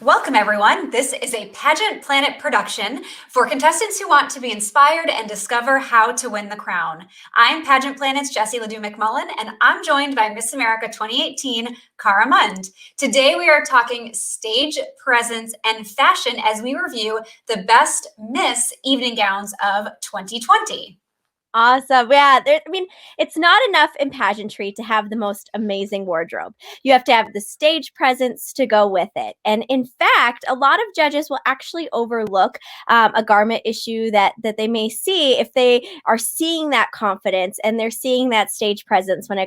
Welcome, everyone. This is a Pageant Planet production for contestants who want to be inspired and discover how to win the crown. I'm Pageant Planet's Jessie Ladoue McMullen, and I'm joined by Miss America 2018, Cara Mund. Today, we are talking stage presence and fashion as we review the best Miss evening gowns of 2020. Awesome. Yeah. It's not enough in pageantry to have the most amazing wardrobe. You have to have the stage presence to go with it. And in fact, a lot of judges will actually overlook a garment issue that they may see if they are seeing that confidence and they're seeing that stage presence when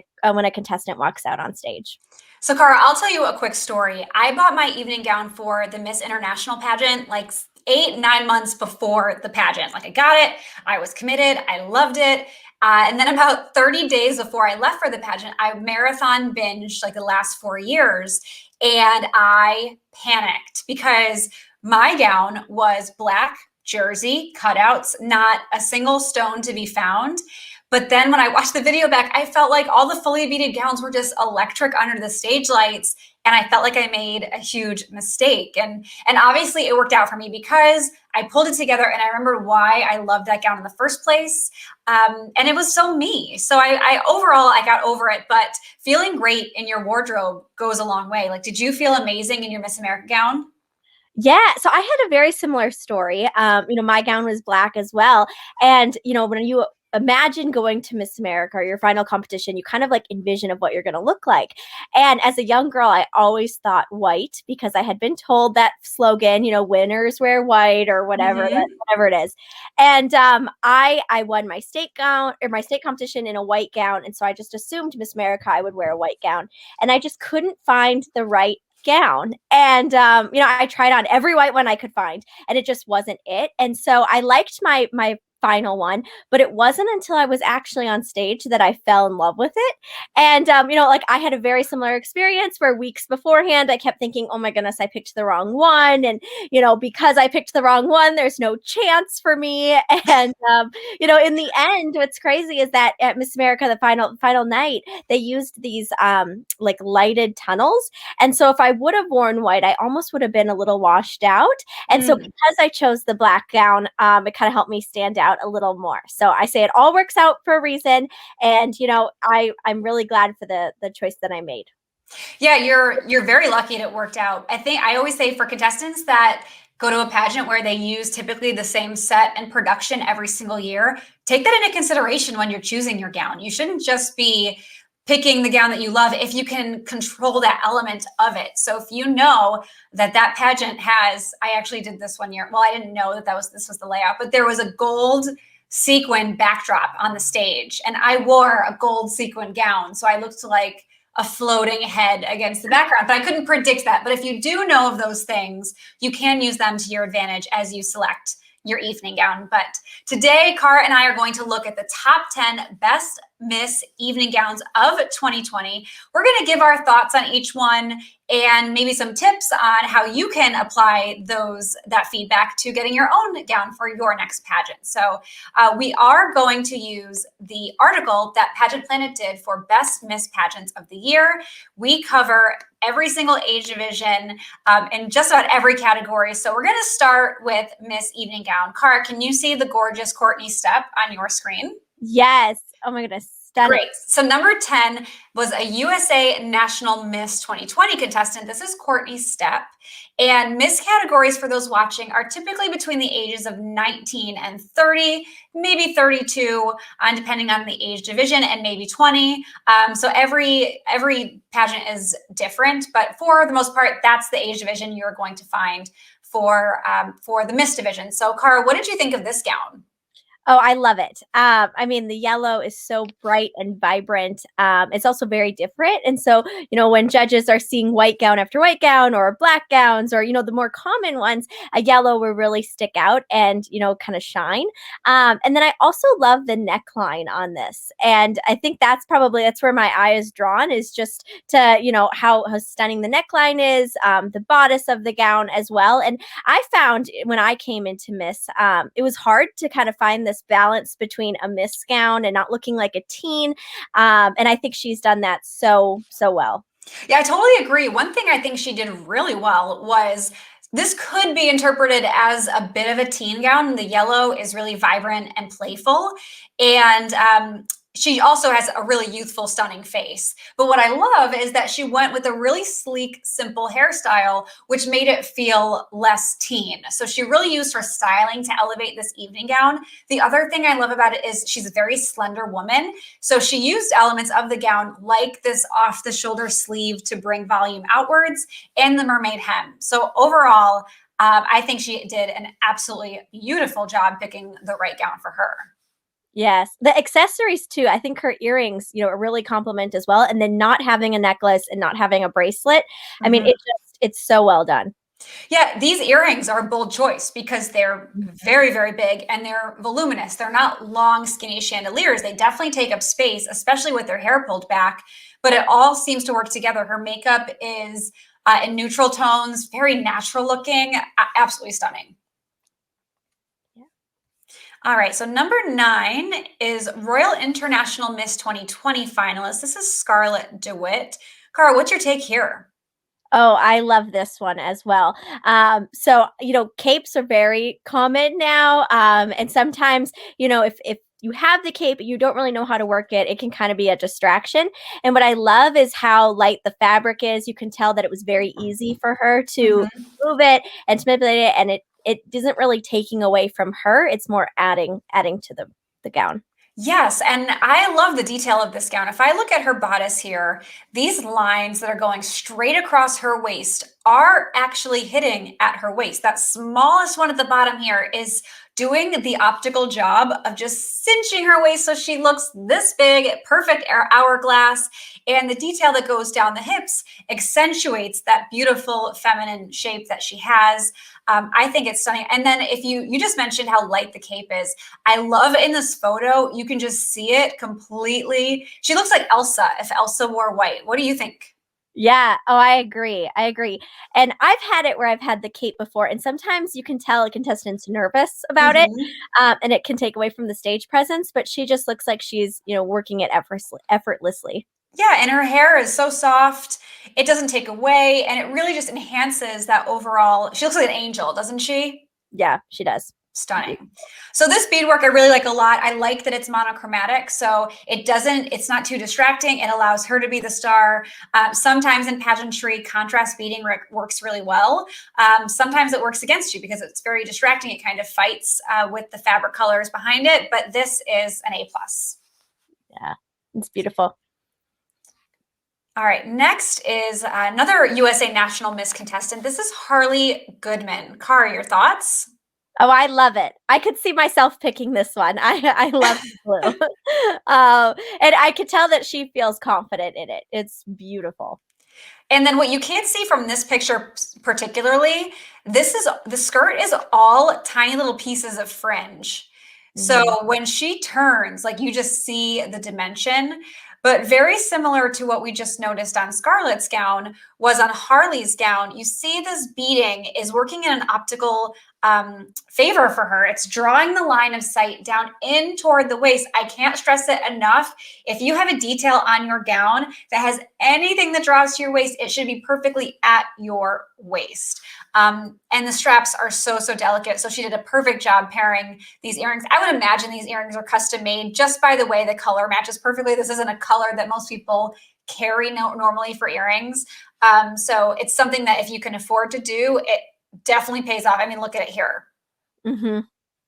a contestant walks out on stage. So, Cara, I'll tell you a quick story. I bought my evening gown for the Miss International pageant like 8, 9 months before the pageant. Like, I got it, I was committed, I loved it. And then about 30 days before I left for the pageant, I marathon binged like the last 4 years, and I panicked because my gown was black jersey cutouts, not a single stone to be found. But then when I watched the video back, I felt like all the fully beaded gowns were just electric under the stage lights. And I felt like I made a huge mistake. And obviously it worked out for me because I pulled it together and I remembered why I loved that gown in the first place. And it was so me. So I overall, I got over it, but feeling great in your wardrobe goes a long way. Like, did you feel amazing in your Miss America gown? Yeah, so I had a very similar story. My gown was black as well. And, when you imagine going to Miss America or your final competition, you kind of like envision of what you're going to look like. And as a young girl, I always thought white because I had been told that slogan, winners wear white or whatever, whatever it is. And I won my state gown or my state competition in a white gown. And so I just assumed Miss America, I would wear a white gown. And I just couldn't find the right gown. And I tried on every white one I could find and it just wasn't it. And so I liked my final one, but it wasn't until I was actually on stage that I fell in love with it. And I had a very similar experience where weeks beforehand I kept thinking, oh my goodness, I picked the wrong one. And because I picked the wrong one, there's no chance for me. And in the end, what's crazy is that at Miss America, the final night, they used these like lighted tunnels. And so if I would have worn white, I almost would have been a little washed out. And so because I chose the black gown, it kind of helped me stand out a little more. So I say it all works out for a reason. And, I'm really glad for the choice that I made. Yeah, you're very lucky that it worked out. I think I always say for contestants that go to a pageant where they use typically the same set and production every single year, take that into consideration when you're choosing your gown. You shouldn't just be picking the gown that you love if you can control that element of it. So if you know that pageant has, I actually did this one year. Well, I didn't know this was the layout, but there was a gold sequin backdrop on the stage and I wore a gold sequin gown. So I looked like a floating head against the background, but I couldn't predict that. But if you do know of those things, you can use them to your advantage as you select your evening gown. But today, Cara and I are going to look at the top 10 best Miss evening gowns of 2020. We're going to give our thoughts on each one and maybe some tips on how you can apply that feedback to getting your own gown for your next pageant. So we are going to use the article that Pageant Planet did for Best Miss Pageants of the Year. We cover every single age division in just about every category. So we're going to start with Miss Evening Gown. Cara, can you see the gorgeous Courtney Stepp on your screen? Yes. Oh my goodness. Stunning. Great. So number 10 was a USA National Miss 2020 contestant. This is Courtney Stepp. And Miss categories for those watching are typically between the ages of 19 and 30, maybe 32, depending on the age division, and maybe 20. So every pageant is different, but for the most part, that's the age division you're going to find for the Miss division. So Cara, what did you think of this gown? Oh, I love it. The yellow is so bright and vibrant. It's also very different. And so, when judges are seeing white gown after white gown or black gowns or, the more common ones, a yellow will really stick out and, kind of shine. And then I also love the neckline on this. And I think that's where my eye is drawn, is just to, how stunning the neckline is, the bodice of the gown as well. And I found when I came into Miss, it was hard to kind of find this balance between a Miss gown and not looking like a teen. And I think she's done that so well. Yeah, I totally agree. One thing I think she did really well was this could be interpreted as a bit of a teen gown. The yellow is really vibrant and playful. And she also has a really youthful, stunning face. But what I love is that she went with a really sleek, simple hairstyle, which made it feel less teen. So she really used her styling to elevate this evening gown. The other thing I love about it is she's a very slender woman. So she used elements of the gown like this off the shoulder sleeve to bring volume outwards and the mermaid hem. So overall, I think she did an absolutely beautiful job picking the right gown for her. Yes. The accessories too. I think her earrings, a really compliment as well. And then not having a necklace and not having a bracelet. I mean, it's so well done. Yeah, these earrings are a bold choice because they're very, very big and they're voluminous. They're not long, skinny chandeliers. They definitely take up space, especially with their hair pulled back, but it all seems to work together. Her makeup is in neutral tones, very natural looking, absolutely stunning. Yeah. All right, so number 9 is Royal International Miss 2020 finalist. This is Scarlett DeWitt. Cara, what's your take here? Oh, I love this one as well. So, capes are very common now. And sometimes, if you have the cape, you don't really know how to work it, it can kind of be a distraction. And what I love is how light the fabric is. You can tell that it was very easy for her to move it and to manipulate it. And it isn't really taking away from her. It's more adding to the gown. Yes, and I love the detail of this gown. If I look at her bodice here, these lines that are going straight across her waist are actually hitting at her waist. That smallest one at the bottom here is doing the optical job of just cinching her waist so she looks this big, perfect hourglass. And the detail that goes down the hips accentuates that beautiful feminine shape that she has. I think it's stunning. And then if you just mentioned how light the cape is, I love in this photo, you can just see it completely. She looks like Elsa if Elsa wore white. What do you think? Yeah. Oh, I agree. I agree. And I've had it where I've had the cape before, and sometimes you can tell a contestant's nervous about it, and it can take away from the stage presence. But she just looks like she's, working it effortlessly. Yeah, and her hair is so soft. It doesn't take away, and it really just enhances that overall. She looks like an angel, doesn't she? Yeah, she does. Stunning. So this beadwork I really like a lot. I like that it's monochromatic, so it's not too distracting. It allows her to be the star. Sometimes in pageantry, contrast beading works really well. Sometimes it works against you because it's very distracting. It kind of fights with the fabric colors behind it, but this is an A+. Yeah, it's beautiful. All right, next is another USA National Miss contestant. This is Harley Goodman Car. Your thoughts? Oh, I love it. I could see myself picking this one. I love blue. And I could tell that she feels confident in it. It's beautiful. And then what you can't see from this picture particularly, the skirt is all tiny little pieces of fringe. So when she turns, like you just see the dimension. But very similar to what we just noticed on Scarlett's gown was on Harley's gown. You see this beading is working in an optical favor for her. It's drawing the line of sight down in toward the waist. I can't stress it enough. If you have a detail on your gown that has anything that draws to your waist, it should be perfectly at your waist. And the straps are so, so delicate. So she did a perfect job pairing these earrings. I would imagine these earrings are custom made just by the way the color matches perfectly. This isn't a color that most people carry normally for earrings. So it's something that if you can afford to do, it definitely pays off. I mean, look at it here.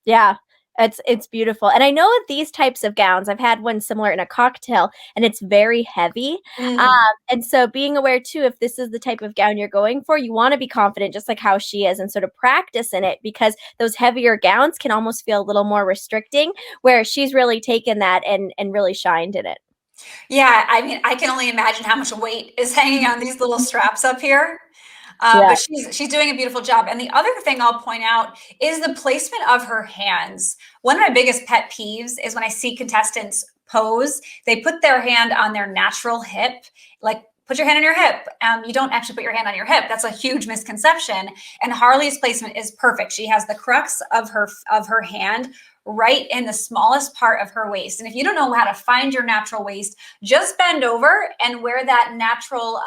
Yeah, it's beautiful. And I know with these types of gowns, I've had one similar in a cocktail, and it's very heavy. And so being aware too, if this is the type of gown you're going for, you want to be confident, just like how she is, and sort of practice in it, because those heavier gowns can almost feel a little more restricting, where she's really taken that and really shined in it. Yeah, I mean, I can only imagine how much weight is hanging on these little straps up here. Yeah. But she's doing a beautiful job. And the other thing I'll point out is the placement of her hands. One of my biggest pet peeves is when I see contestants pose, they put their hand on their natural hip, like put your hand on your hip. You don't actually put your hand on your hip. That's a huge misconception. And Harley's placement is perfect. She has the crux of her hand right in the smallest part of her waist. And if you don't know how to find your natural waist, just bend over, and where that natural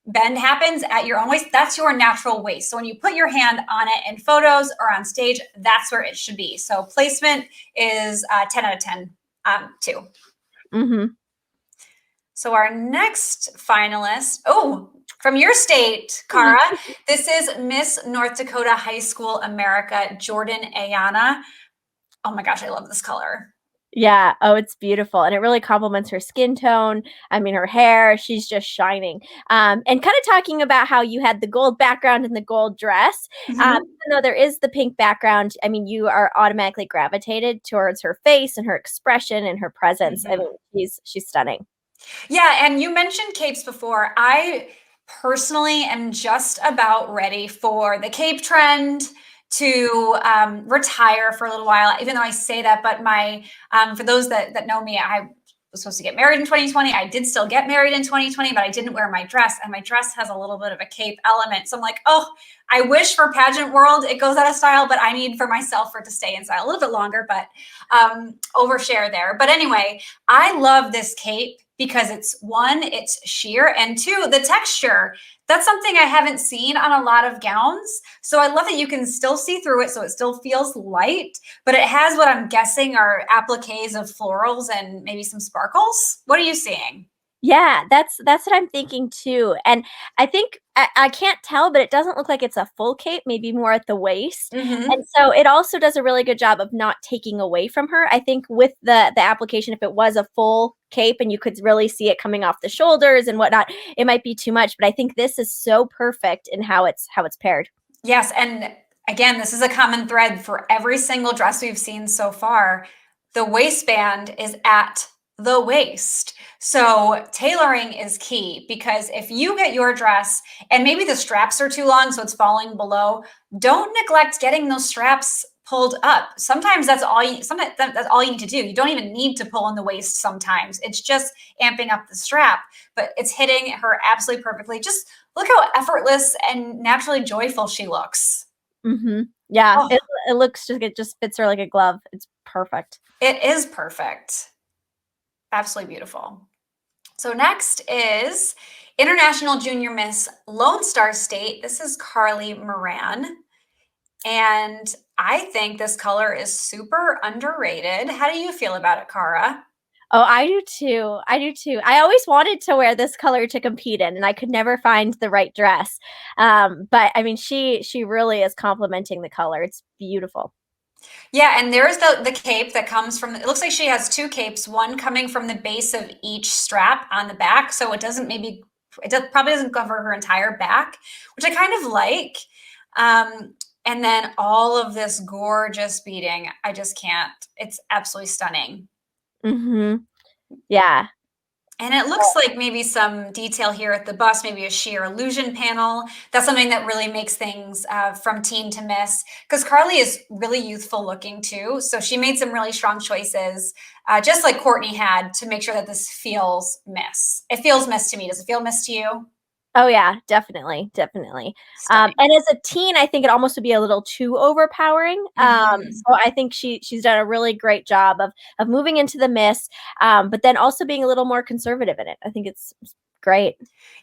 bend happens at your own waist, that's your natural waist. So when you put your hand on it in photos or on stage, that's where it should be. So placement is 10 out of 10 too. Mm-hmm. So our next finalist, from your state, Cara, this is Miss North Dakota High School America, Jordan Ayanna. Oh my gosh, I love this color. Yeah. Oh, it's beautiful. And it really complements her skin tone. I mean, her hair, she's just shining. And kind of talking about how you had the gold background and the gold dress. Even though there is the pink background, I mean, you are automatically gravitated towards her face and her expression and her presence. I mean, she's stunning. Yeah. And you mentioned capes before. I personally am just about ready for the cape trend to retire for a little while, even though I say that, but for those that know me, I was supposed to get married in 2020. I did still get married in 2020, but I didn't wear my dress, and my dress has a little bit of a cape element. So I'm like, oh, I wish for pageant world it goes out of style, but I need for myself for it to stay in style a little bit longer, but overshare there. But anyway, I love this cape because it's sheer, and two, the texture. That's something I haven't seen on a lot of gowns. So I love that you can still see through it, so it still feels light, but it has what I'm guessing are appliques of florals and maybe some sparkles. What are you seeing? Yeah, that's what I'm thinking too. And I think I can't tell, but it doesn't look like it's a full cape, maybe more at the waist. And so it also does a really good job of not taking away from her. I think with the application, if it was a full cape and you could really see it coming off the shoulders and whatnot, it might be too much. But I think this is so perfect in how it's paired. Yes, and again, this is a common thread for every single dress we've seen so far. The waistband is at the waist. So tailoring is key, because if you get your dress and maybe the straps are too long, so it's falling below, don't neglect getting those straps pulled up. Sometimes that's all you need to do. You don't even need to pull in the waist sometimes. It's just amping up the strap, but it's hitting her absolutely perfectly. Just look how effortless and naturally joyful she looks. Yeah, Oh, it looks it just fits her like a glove. It's perfect. it is perfect. Absolutely beautiful. So next is International Junior Miss Lone Star State. This is Harley Moran. And I think this color is super underrated. How do you feel about it, Cara? Oh, I do too. I do too. I always wanted to wear this color to compete in, and I could never find the right dress. But I mean, she really is complementing the color. It's beautiful. Yeah, and there's the cape that comes from, it looks like she has two capes, one coming from the base of each strap on the back. So probably doesn't cover her entire back, which I kind of like. And then all of this gorgeous beading. I just can't. It's absolutely stunning. Yeah. And it looks like maybe some detail here at the bust, maybe a sheer illusion panel. That's something that really makes things from teen to miss, because Carly is really youthful looking too. So she made some really strong choices, just like Courtney had, to make sure that this feels miss. It feels miss to me. Does it feel miss to you? Oh yeah, definitely. And as a teen, I think it almost would be a little too overpowering. So I think she's done a really great job of moving into the miss, but then also being a little more conservative in it. I think it's great.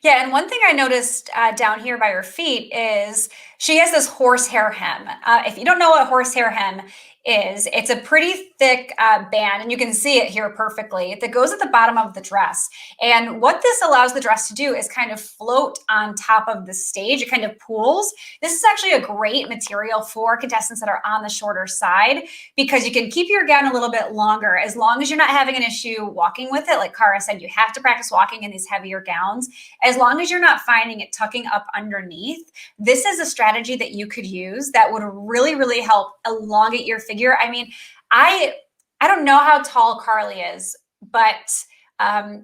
Yeah, and one thing I noticed down here by her feet is she has this horsehair hem. If you don't know what horsehair hem is, it's a pretty thick band, and you can see it here perfectly, that goes at the bottom of the dress. And what this allows the dress to do is kind of float on top of the stage. It kind of pools. This is actually a great material for contestants that are on the shorter side, because you can keep your gown a little bit longer, as long as you're not having an issue walking with it. Like Cara said, you have to practice walking in these heavier gowns. As long as you're not finding it tucking up underneath, this is a strategy that you could use that would really, really help elongate your figure. I mean, I don't know how tall Carly is, but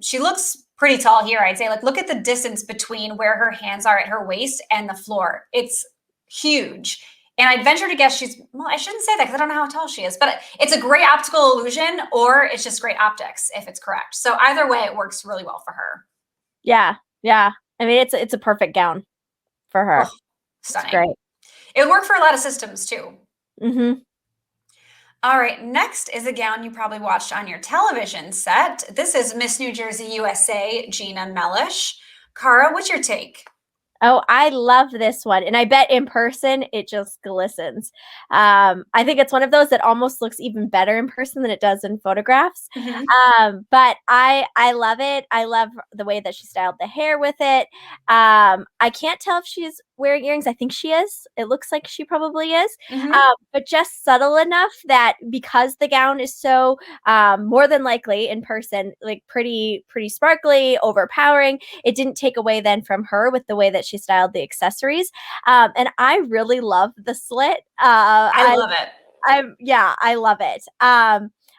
she looks pretty tall here, I'd say. Like, look at the distance between where her hands are at her waist and the floor. It's huge. And I'd venture to guess well, I shouldn't say that because I don't know how tall she is, but it's a great optical illusion, or it's just great optics if it's correct. So either way, it works really well for her. Yeah. I mean, it's a perfect gown for her. Oh, stunning. It's great. It would work for a lot of systems too. All right, next is a gown you probably watched on your television set. This is Miss New Jersey USA, Gina Mellish. Cara, what's your take? Oh, I love this one. And I bet in person it just glistens. I think it's one of those that almost looks even better in person than it does in photographs. Mhm. But I love it. I love the way that she styled the hair with it. I can't tell if she's wearing earrings. I think she is. It looks like she probably is. Mhm. But just subtle enough that because the gown is so more than likely in person, like pretty sparkly, overpowering, it didn't take away then from her with the way that she styled the accessories. And I really love the slit. I love it. I love it.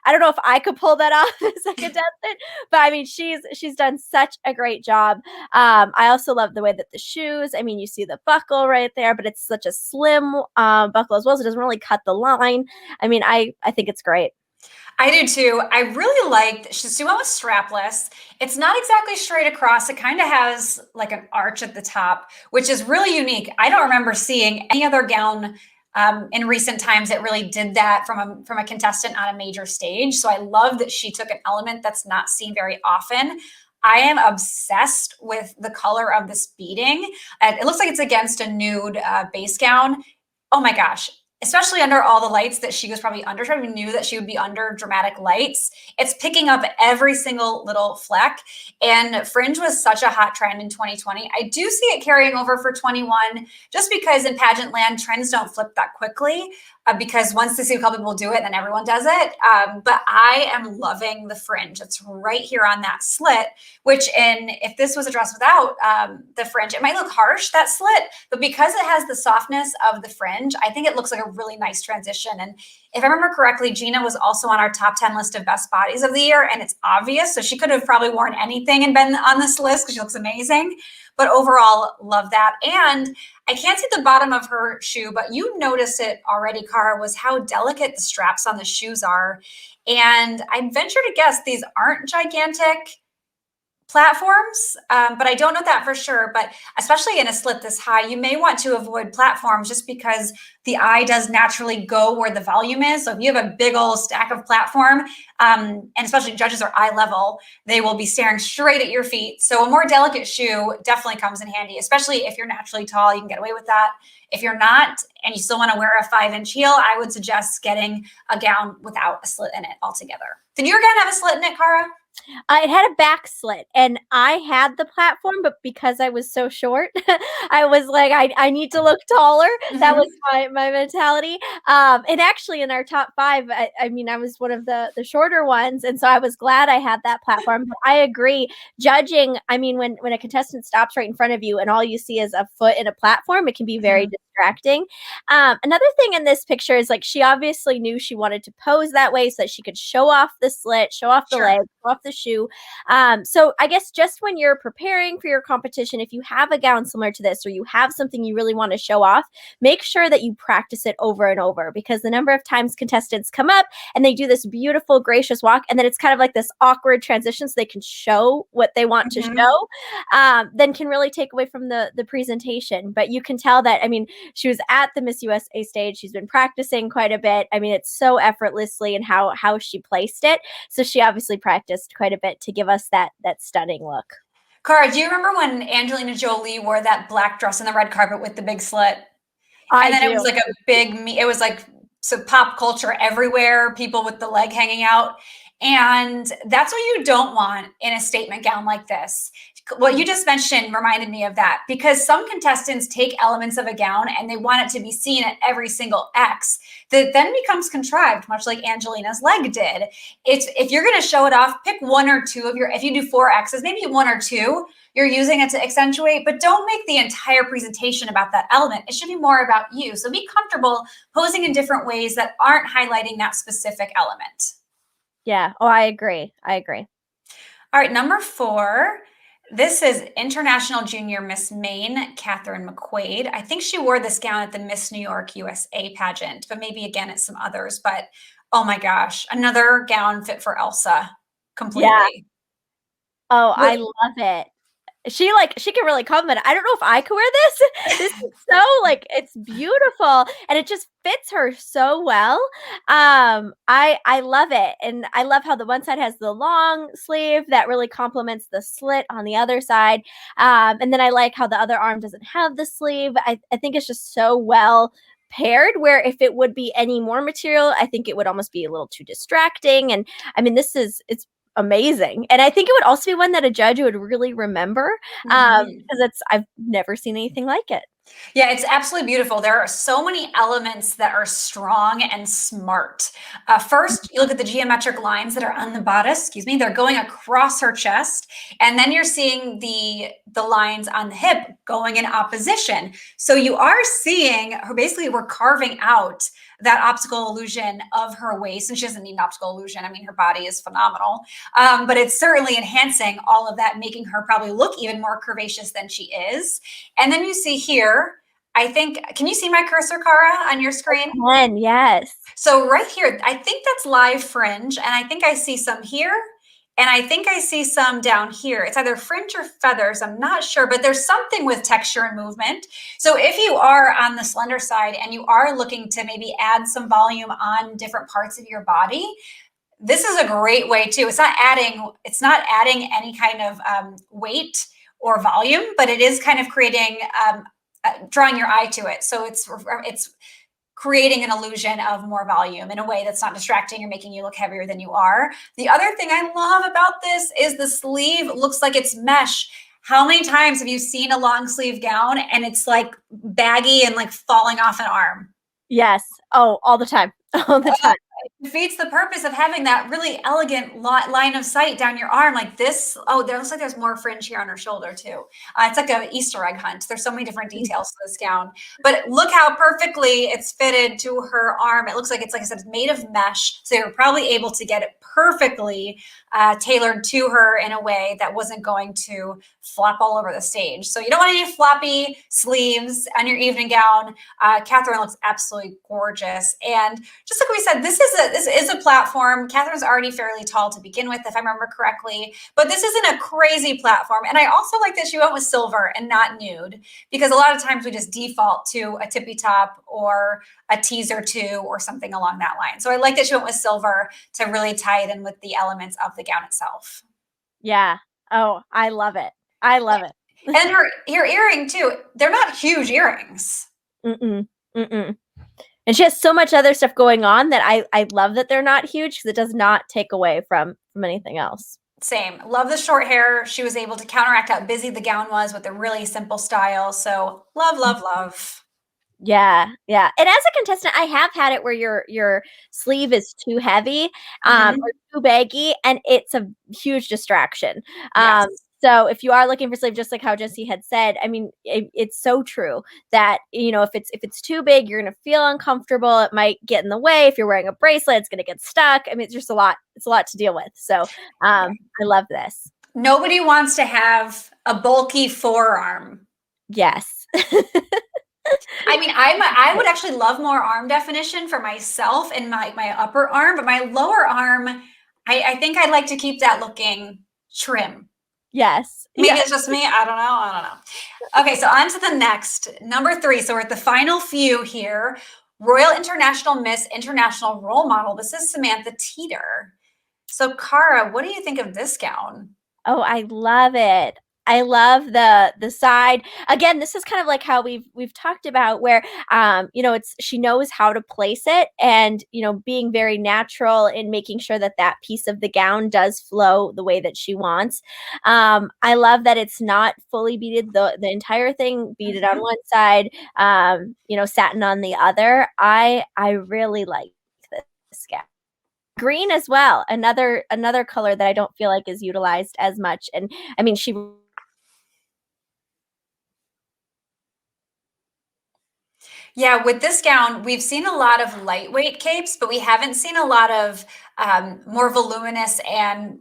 I don't know if I could pull that off as a contestant, but I mean, she's done such a great job. I also love the way that the shoes. I mean, you see the buckle right there, but it's such a slim buckle as well, so it doesn't really cut the line. I mean, I think it's great. I do too. I really liked she went with strapless. It's not exactly straight across. It kind of has like an arch at the top, which is really unique. I don't remember seeing any other gown in recent times that really did that from a contestant on a major stage. So I love that she took an element that's not seen very often. I am obsessed with the color of this beading. It looks like it's against a nude base gown. Oh my gosh, especially under all the lights that she was probably under. She probably knew that she would be under dramatic lights. It's picking up every single little fleck. And fringe was such a hot trend in 2020. I do see it carrying over for 21, just because in pageant land, trends don't flip that quickly. Because once they see a couple people do it, then everyone does it. But I am loving the fringe. It's right here on that slit, which if this was a dress without the fringe, it might look harsh, that slit, but because it has the softness of the fringe, I think it looks like a really nice transition. And if I remember correctly, Gina was also on our top 10 list of best bodies of the year, and it's obvious. So she could have probably worn anything and been on this list because she looks amazing. But overall, love that. And I can't see the bottom of her shoe, but you notice it already, Cara, was how delicate the straps on the shoes are. And I'd venture to guess these aren't gigantic platforms, but I don't know that for sure. But especially in a slit this high, you may want to avoid platforms just because the eye does naturally go where the volume is. So if you have a big old stack of platform, and especially judges are eye level, they will be staring straight at your feet. So a more delicate shoe definitely comes in handy, especially if you're naturally tall, you can get away with that. If you're not and you still want to wear a 5-inch heel, I would suggest getting a gown without a slit in it altogether. Did your gown have a slit in it, Cara? It had a back slit, and I had the platform, but because I was so short, I was like, I need to look taller. That was Mhm. my mentality. And actually, in our top five, I mean, I was one of the shorter ones, and so I was glad I had that platform. But I agree, judging. I mean, when a contestant stops right in front of you and all you see is a foot in a platform, it can be very Mhm. distracting. Another thing in this picture is like she obviously knew she wanted to pose that way so that she could show off the slit, show off the leg, Sure. show off the shoe. So I guess just when you're preparing for your competition, if you have a gown similar to this or you have something you really want to show off, make sure that you practice it over and over, because the number of times contestants come up and they do this beautiful, gracious walk, and then it's kind of like this awkward transition so they can show what they want to Mhm. show, then can really take away from the presentation. But you can tell that, I mean, she was at the Miss USA stage. She's been practicing quite a bit. I mean, it's so effortlessly and how she placed it. So she obviously practiced quite a bit to give us that stunning look. Cara, do you remember when Angelina Jolie wore that black dress on the red carpet with the big slit? And I then it was do. like a it was like so pop culture everywhere, people with the leg hanging out. And that's what you don't want in a statement gown like this. What you just mentioned reminded me of that, because some contestants take elements of a gown and they want it to be seen at every single X that then becomes contrived, much like Angelina's leg did. It's if you're going to show it off, pick one or two of your, if you do 4 X's, maybe one or two, you're using it to accentuate, but don't make the entire presentation about that element. It should be more about you. So be comfortable posing in different ways that aren't highlighting that specific element. Yeah. Oh, I agree. I agree. All right, number 4. This is International Junior Miss Maine, Catherine McQuaid. I think she wore this gown at the Miss New York USA pageant, but maybe again at some others. But oh my gosh, another gown fit for Elsa Yeah. completely. Oh, I What, love it. she can really compliment it. I don't know if I could wear this. This is so like, it's beautiful and it just fits her so well. I love it. And I love how the one side has the long sleeve that really complements the slit on the other side. And then I like how the other arm doesn't have the sleeve. I think it's just so well paired, where if it would be any more material, I think it would almost be a little too distracting. And I mean, it's amazing. And I think it would also be one that a judge would really remember, because I've never seen anything like it. Yeah, it's absolutely beautiful. There are so many elements that are strong and smart. First, you look at the geometric lines that are on the bodice, excuse me, they're going across her chest. And then you're seeing the lines on the hip going in opposition. So you are seeing her, basically we're carving out that optical illusion of her waist. And she doesn't need an optical illusion. I mean, her body is phenomenal. But it's certainly enhancing all of that, making her probably look even more curvaceous than she is. And then you see here, I think, can you see my cursor, Cara, on your screen? Yes. So right here, I think that's live fringe. And I think I see some here. And I think I see some down here. It's either fringe or feathers. I'm not sure, but there's something with texture and movement. So if you are on the slender side and you are looking to maybe add some volume on different parts of your body, this is a great way too. It's not adding any kind of weight or volume, but it is kind of creating, drawing your eye to it. So it's creating an illusion of more volume in a way that's not distracting or making you look heavier than you are. The other thing I love about this is the sleeve looks like it's mesh. How many times have you seen a long sleeve gown and it's like baggy and like falling off an arm? Yes. Oh, all the time. All the time. It defeats the purpose of having that really elegant line of sight down your arm like this. Oh, there looks like there's more fringe here on her shoulder too. It's like an Easter egg hunt. There's so many different details to this gown, but look how perfectly it's fitted to her arm. It looks like it's, like I said, made of mesh. So you're probably able to get it perfectly tailored to her in a way that wasn't going to flop all over the stage. So you don't want any floppy sleeves on your evening gown. Catherine looks absolutely gorgeous. And just like we said, this is a platform. Catherine's already fairly tall to begin with, if I remember correctly, but this isn't a crazy platform. And I also like that she went with silver and not nude, because a lot of times we just default to a tippy top or a teaser two or something along that line. So I like that she went with silver to really tie it in with the elements of the gown itself. Yeah. Oh, I love it. I love it. And her earring too. They're not huge earrings. Mm-mm. Mm-mm. And she has so much other stuff going on that I love that they're not huge, because it does not take away from anything else. Same. Love the short hair. She was able to counteract how busy the gown was with a really simple style. So love, love, love. Yeah, yeah. And as a contestant, I have had it where your sleeve is too heavy, or too baggy, and it's a huge distraction. Yes. So if you are looking for sleeve, just like how Jesse had said, I mean, it's so true that, you know, if it's too big, you're going to feel uncomfortable. It might get in the way. If you're wearing a bracelet, it's going to get stuck. I mean, it's just a lot. It's a lot to deal with. So I love this. Nobody wants to have a bulky forearm. Yes. I mean, I would actually love more arm definition for myself and my upper arm, but my lower arm, I think I'd like to keep that looking trim. Yes. Maybe it's just me. I don't know. Okay, so on to the next, number 3. So we're at the final few here. Royal International Miss International Role Model. This is Samantha Teeter. So Cara, what do you think of this gown? Oh, I love it. I love the side. Again, this is kind of like how we've talked about, where you know, she knows how to place it, and, you know, being very natural in making sure that that piece of the gown does flow the way that she wants. I love that it's not fully beaded, the entire thing beaded on one side, you know, satin on the other. I really like this gown. Green as well, another color that I don't feel like is utilized as much. And I mean, Yeah, with this gown, we've seen a lot of lightweight capes, but we haven't seen a lot of more voluminous and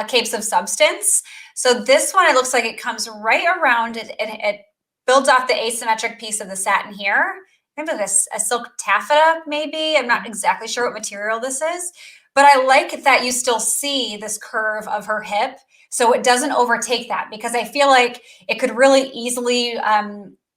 capes of substance. So this one, it looks like it comes right around it, and it builds off the asymmetric piece of the satin here. Maybe like a silk taffeta, maybe. I'm not exactly sure what material this is, but I like that you still see this curve of her hip, so it doesn't overtake that, because I feel like it could really easily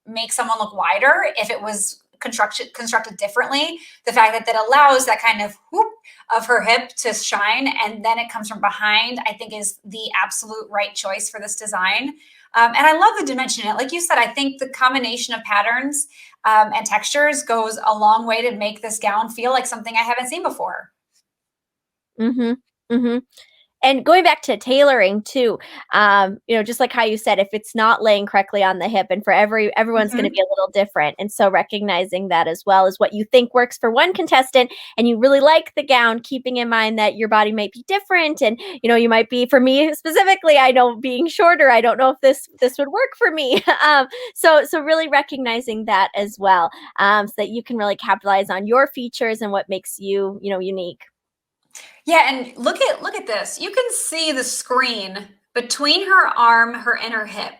make someone look wider if it was constructed differently. The fact that allows that kind of whoop of her hip to shine, and then it comes from behind, I think is the absolute right choice for this design. And I love the dimension in it. Like you said, I think the combination of patterns and textures goes a long way to make this gown feel like something I haven't seen before. Mm-hmm. Mm-hmm. And going back to tailoring too, just like how you said, if it's not laying correctly on the hip, and for everyone's going to be a little different. And so recognizing that as well is what you think works for one contestant, and you really like the gown, keeping in mind that your body might be different. And, you might be, for me specifically, I know being shorter, I don't know if this would work for me. So really recognizing that as well, so that you can really capitalize on your features and what makes you, unique. Yeah, and look at this. You can see the screen between her arm, her inner hip,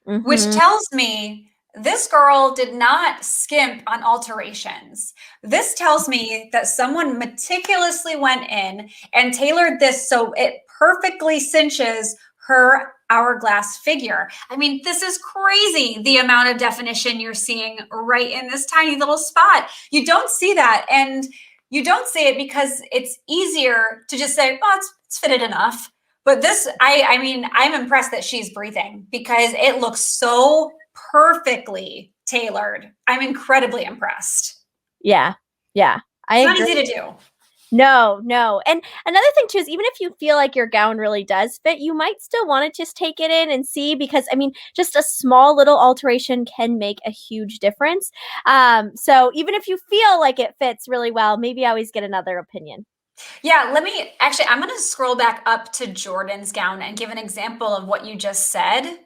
which tells me this girl did not skimp on alterations. This tells me that someone meticulously went in and tailored this so it perfectly cinches her hourglass figure. I mean, this is crazy, the amount of definition you're seeing right in this tiny little spot. You don't see that, and you don't see it because it's easier to just say, "Oh, it's fitted enough." But this, I mean, I'm impressed that she's breathing, because it looks so perfectly tailored. I'm incredibly impressed. Yeah. I It's not agree. easy to do. No. And another thing too is, even if you feel like your gown really does fit, you might still want to just take it in and see, because just a small little alteration can make a huge difference. So even if you feel like it fits really well, maybe always get another opinion. Yeah, I'm going to scroll back up to Jordan's gown and give an example of what you just said,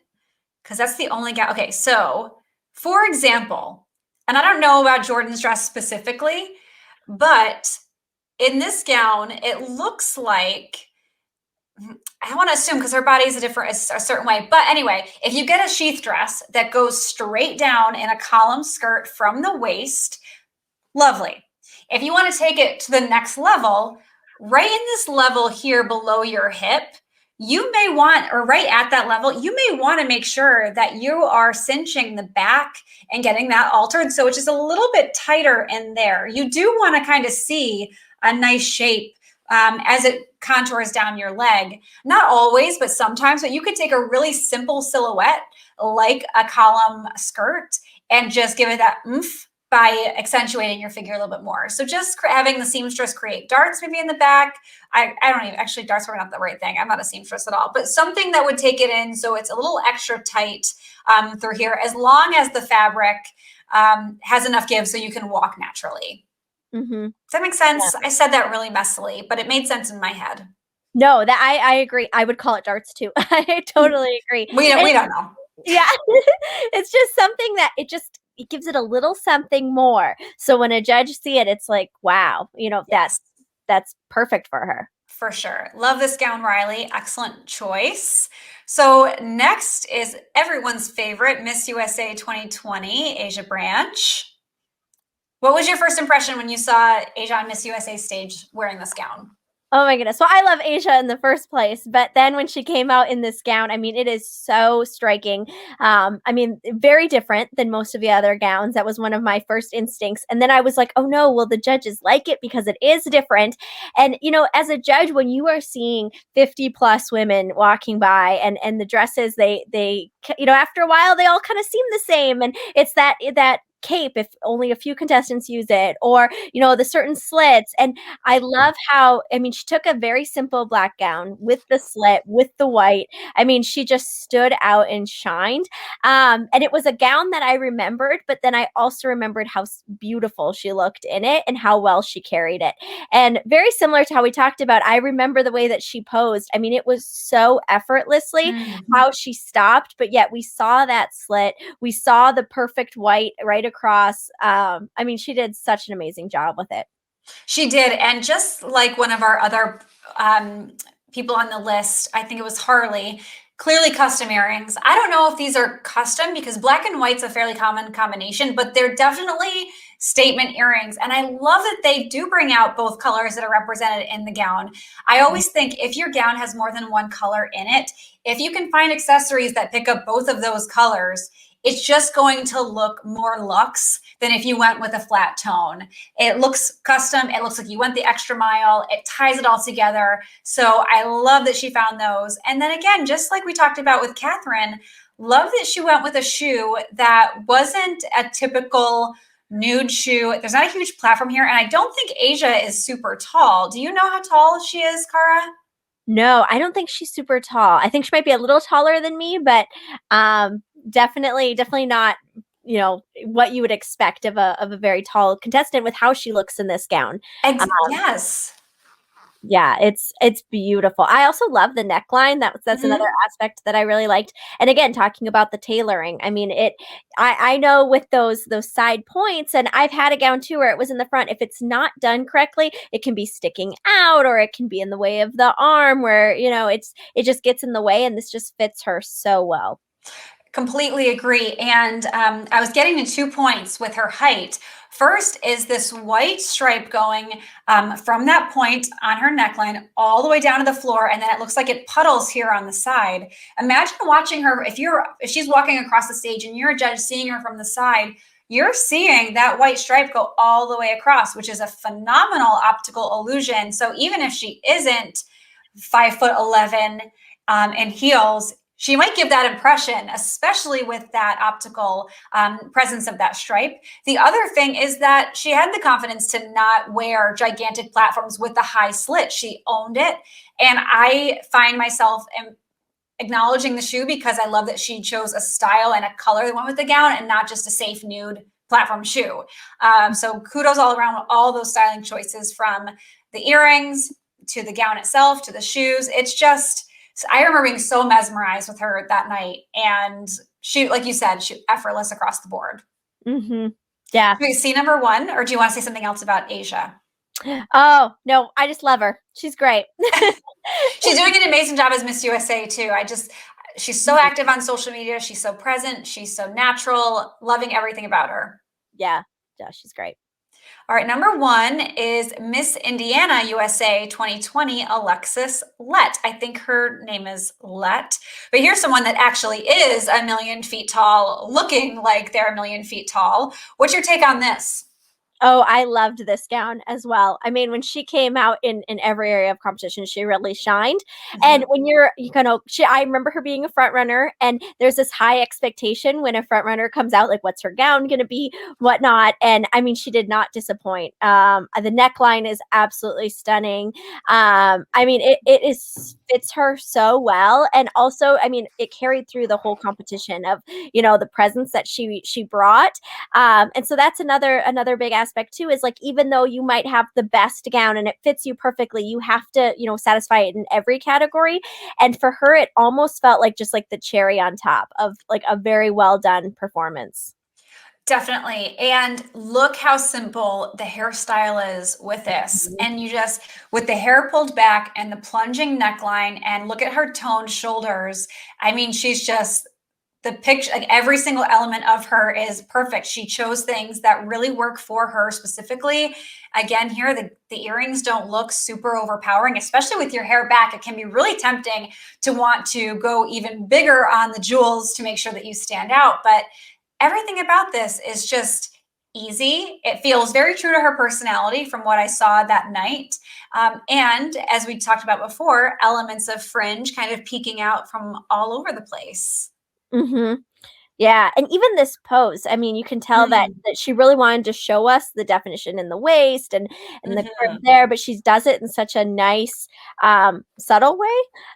because that's the only gown. Okay, so for example, and I don't know about Jordan's dress specifically, but in this gown, it looks like, I want to assume, because her body is a certain way. But anyway, if you get a sheath dress that goes straight down in a column skirt from the waist, lovely. If you want to take it to the next level, right in this level here below your hip, you may want, or right at that level, you may want to make sure that you are cinching the back and getting that altered, so it's just a little bit tighter in there. You do want to kind of see a nice shape as it contours down your leg. Not always, but sometimes. But you could take a really simple silhouette like a column skirt and just give it that oomph by accentuating your figure a little bit more. So just having the seamstress create darts maybe in the back. I don't even, actually, darts are not the right thing. I'm not a seamstress at all, but something that would take it in so it's a little extra tight through here, as long as the fabric has enough give so you can walk naturally. Mm-hmm. Does that make sense? Yeah. I said that really messily, but it made sense in my head. No, that I agree. I would call it darts too. I totally agree. We don't know. Yeah. It's just something that it gives it a little something more. So when a judge see it, it's like, wow, Yes, that's perfect for her. for sure. Love this gown, Riley. Excellent choice. So next is everyone's favorite Miss USA 2020, Asia Branch. What was your first impression when you saw Asia on Miss USA stage wearing this gown? Oh my goodness. Well, I love Asia in the first place, but then when she came out in this gown, it is so striking. Very different than most of the other gowns. That was one of my first instincts. And then I was like, oh no, will the judges like it? Because it is different. And, as a judge, when you are seeing 50 plus women walking by and the dresses, they after a while, they all kind of seem the same. And it's that cape, if only a few contestants use it, or the certain slits. And I love how she took a very simple black gown with the slit, with the white. She just stood out and shined, and it was a gown that I remembered, but then I also remembered how beautiful she looked in it and how well she carried it. And very similar to how we talked about, I remember the way that she posed. It was so effortlessly how she stopped, but yet we saw that slit, we saw the perfect white right across. She did such an amazing job with it. She did. And just like one of our other people on the list, I think it was Harley, Clearly custom earrings. I don't know if these are custom because black and white's a fairly common combination, but they're definitely statement earrings. And I love that they do bring out both colors that are represented in the gown. I always think if your gown has more than one color in it, if you can find accessories that pick up both of those colors, it's just going to look more luxe than if you went with a flat tone. It looks custom. It looks like you went the extra mile. It ties it all together. So I love that she found those. And then again, just like we talked about with Catherine, love that she went with a shoe that wasn't a typical nude shoe. There's not a huge platform here. And I don't think Asia is super tall. Do you know how tall she is, Cara? No, I don't think she's super tall. I think she might be a little taller than me, but definitely not, what you would expect of a very tall contestant with how she looks in this gown. Yes. Yeah, it's beautiful. I also love the neckline. That's another aspect that I really liked. And again, talking about the tailoring, I mean, I know with those side points, and I've had a gown too where it was in the front. If it's not done correctly, it can be sticking out, or it can be in the way of the arm where, it just gets in the way, and this just fits her so well. Completely agree. And I was getting to 2 points with her height. First is this white stripe going from that point on her neckline all the way down to the floor, and then it looks like it puddles here on the side. Imagine watching her if she's walking across the stage and you're a judge seeing her from the side. You're seeing that white stripe go all the way across, which is a phenomenal optical illusion. So even if she isn't 5'11" in heels, she might give that impression, especially with that optical presence of that stripe. The other thing is that she had the confidence to not wear gigantic platforms with the high slit. She owned it. And I find myself acknowledging the shoe because I love that she chose a style and a color that went with the gown and not just a safe nude platform shoe. So kudos all around with all those styling choices, from the earrings to the gown itself to the shoes. It's just, I remember being so mesmerized with her that night, and she, like you said, she effortless across the board. Yeah. Do you see number one, or do you want to say something else about Asia? Oh, no, I just love her. She's great. She's doing an amazing job as Miss USA too. She's so active on social media. She's so present. She's so natural, loving everything about her. Yeah, she's great. All right, number one is Miss Indiana USA 2020, Alexis Lett. I think her name is Lett, but here's someone that actually is 1,000,000 feet tall, looking like they're 1,000,000 feet tall. What's your take on this? Oh, I loved this gown as well. I mean, when she came out in every area of competition, she really shined. And when I remember her being a front runner, and there's this high expectation when a front runner comes out, like, what's her gown going to be, whatnot. And I mean, she did not disappoint. The neckline is absolutely stunning. I mean, it fits her so well. And also, I mean, it carried through the whole competition of, the presence that she brought. And so that's another big aspect too, is like, even though you might have the best gown and it fits you perfectly, you have to, satisfy it in every category. And for her, it almost felt like just like the cherry on top of like a very well done performance. Definitely. And look how simple the hairstyle is with this. And you just, with the hair pulled back and the plunging neckline, and look at her toned shoulders. I mean, she's just, the picture, like every single element of her is perfect. She chose things that really work for her specifically. Again, here, the earrings don't look super overpowering, especially with your hair back. It can be really tempting to want to go even bigger on the jewels to make sure that you stand out. But everything about this is just easy. It feels very true to her personality from what I saw that night. And as we talked about before, elements of fringe kind of peeking out from all over the place. Yeah, and even this pose, I mean, you can tell that she really wanted to show us the definition in the waist and the curve there, but she does it in such a nice, subtle way,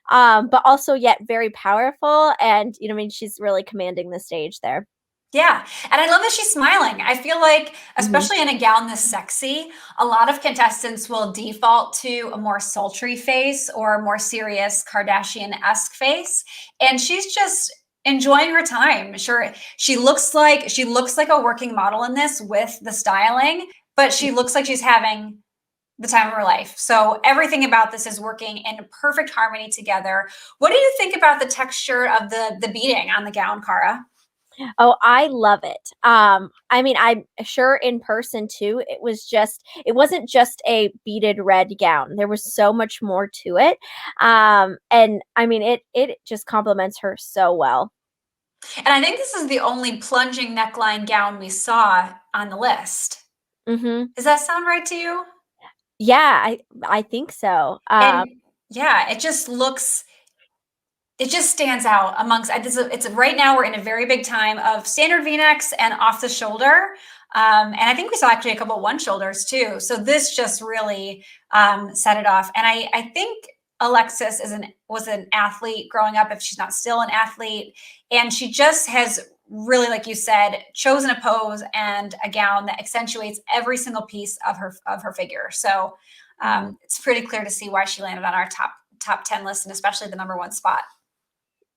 but also yet very powerful. And, I mean, she's really commanding the stage there. Yeah. And I love that she's smiling. I feel like, especially in a gown this sexy, a lot of contestants will default to a more sultry face or a more serious Kardashian-esque face. And she's just enjoying her time. Sure, she looks like a working model in this with the styling, but she looks like she's having the time of her life. So everything about this is working in perfect harmony together. What do you think about the texture of the beading on the gown, Cara? Oh, I love it. I mean, I'm sure in person too, it wasn't just a beaded red gown. There was so much more to it. And I mean, it just complements her so well. And I think this is the only plunging neckline gown we saw on the list. Hmm. Does that sound right to you? Yeah, I think so. And yeah, it just stands out amongst it's right now we're in a very big time of standard v-necks and off the shoulder, and I think we saw actually a couple one shoulders too, so this just really set it off. And I think Alexis was an athlete growing up, if she's not still an athlete, and she just has really, like you said, chosen a pose and a gown that accentuates every single piece of her figure. So it's pretty clear to see why she landed on our top 10 list, and especially the number one spot.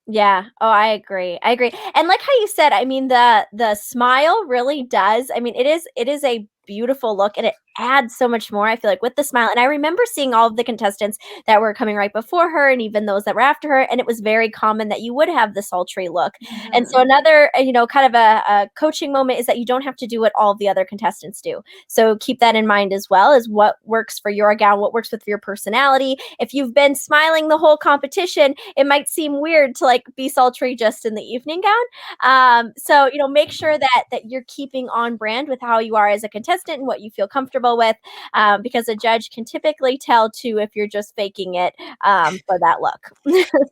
Yeah. Oh, I agree. I agree. And like how you said, I mean, the smile really does. I mean, it is a beautiful look, and it adds so much more, I feel like, with the smile. And I remember seeing all of the contestants that were coming right before her and even those that were after her, and it was very common that you would have the sultry look. And so another, kind of a coaching moment is that you don't have to do what all the other contestants do. So keep that in mind as well, as what works for your gown, what works with your personality. If you've been smiling the whole competition, it might seem weird to like be sultry just in the evening gown. So make sure that you're keeping on brand with how you are as a contestant and what you feel comfortable with, because a judge can typically tell too if you're just faking it for that look.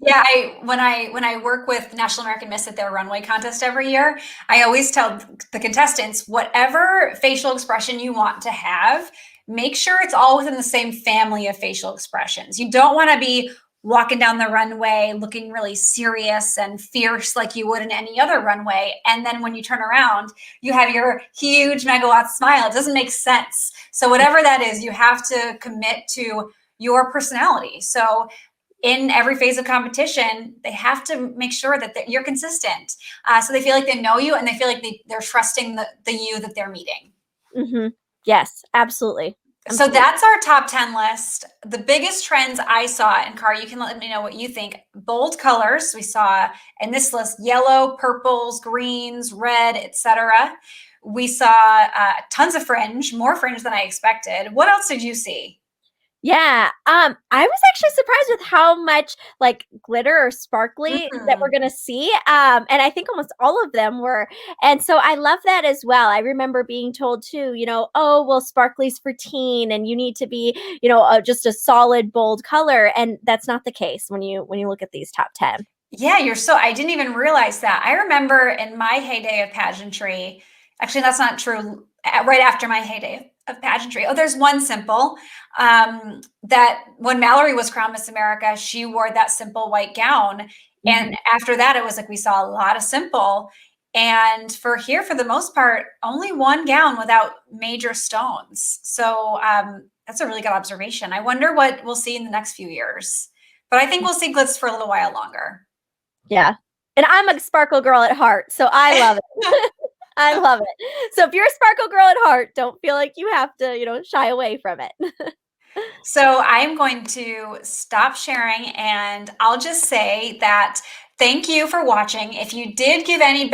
Yeah, when I work with National American Miss at their runway contest every year, I always tell the contestants, whatever facial expression you want to have, make sure it's all within the same family of facial expressions. You don't want to be walking down the runway looking really serious and fierce like you would in any other runway, and then when you turn around, you have your huge megawatt smile. It doesn't make sense. So whatever that is, you have to commit to your personality. So in every phase of competition, they have to make sure that you're consistent. So they feel like they know you, and they feel like they're trusting the you that they're meeting. Mm-hmm. Yes, absolutely. So that's our top 10 list. The biggest trends I saw, and Cara, you can let me know what you think. Bold colors we saw in this list: yellow, purples, greens, red, etc. We saw tons of fringe, more fringe than I expected. What else did you see? Yeah. I was actually surprised with how much like glitter or sparkly that we're gonna see. And I think almost all of them were. And so I love that as well. I remember being told too, oh, well, sparkly's for teen and you need to be, just a solid bold color. And that's not the case when you look at these top 10. Yeah, I didn't even realize that. I remember in my heyday of pageantry, actually, that's not true. Right after my heyday of pageantry. Oh, there's one simple, that when Mallory was crowned Miss America, she wore that simple white gown. And after that, it was like we saw a lot of simple. And for here, for the most part, only one gown without major stones. So that's a really good observation. I wonder what we'll see in the next few years. But I think we'll see glitz for a little while longer. Yeah. And I'm a sparkle girl at heart, so I love it. I love it. So if you're a sparkle girl at heart, don't feel like you have to, shy away from it. So I'm going to stop sharing, and I'll just say that thank you for watching. If you did get any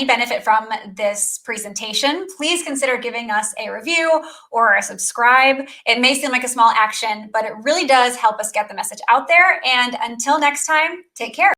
benefit from this presentation, please consider giving us a review or a subscribe. It may seem like a small action, but it really does help us get the message out there. And until next time, take care.